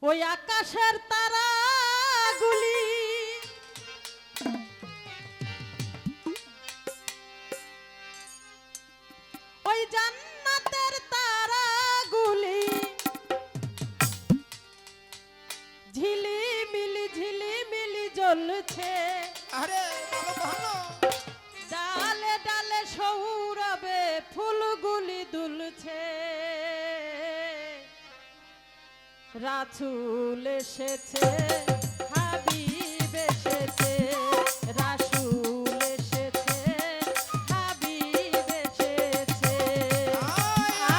ওই আকাশের তারাগুলি ওই জান্নাতের তারাগুলি ঝিলিমিলি জ্বলছে। আরে ভালো ডালে ডালে সৌরভে ফুলগুলি দুলছে। রাসূল এসেছে, হাবিব এসেছে, রাসূল এসেছে, হাবিব এসেছে।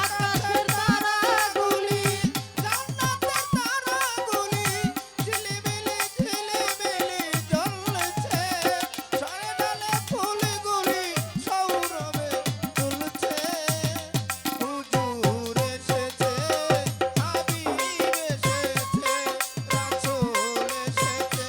আকাশের তারাগুলি জান্নাতের তারাগুলি ঝিলিমিলি জ্বলছে। সরেডালে ফুলগুলি সৌরভে দুলছে। হুজুর এসেছে, হাবিব এসেছে, রাসূল এসেছে,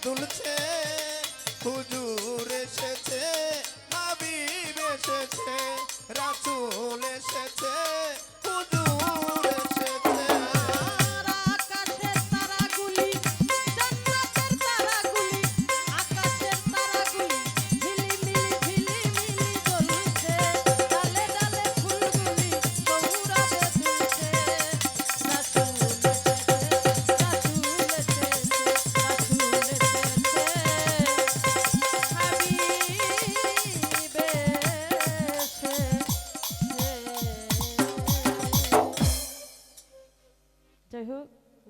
দুলছে হুজুর এসেছে হাবিব এসেছে রাসূল এসেছে হুজুর এসেছে আর আকাশের তারাগুলি জান্নাতের তারাগুলি আকাশের তারাগুলি ঝিলিমিলি ঝিলিমিলি জ্বলছে ডালে ডালে ফুলগুলি সৌরভে দুলছে রাসূল এসেছে রাসূল এসেছে রাসূল এসেছে হাবিব এসেছে। যাই হোক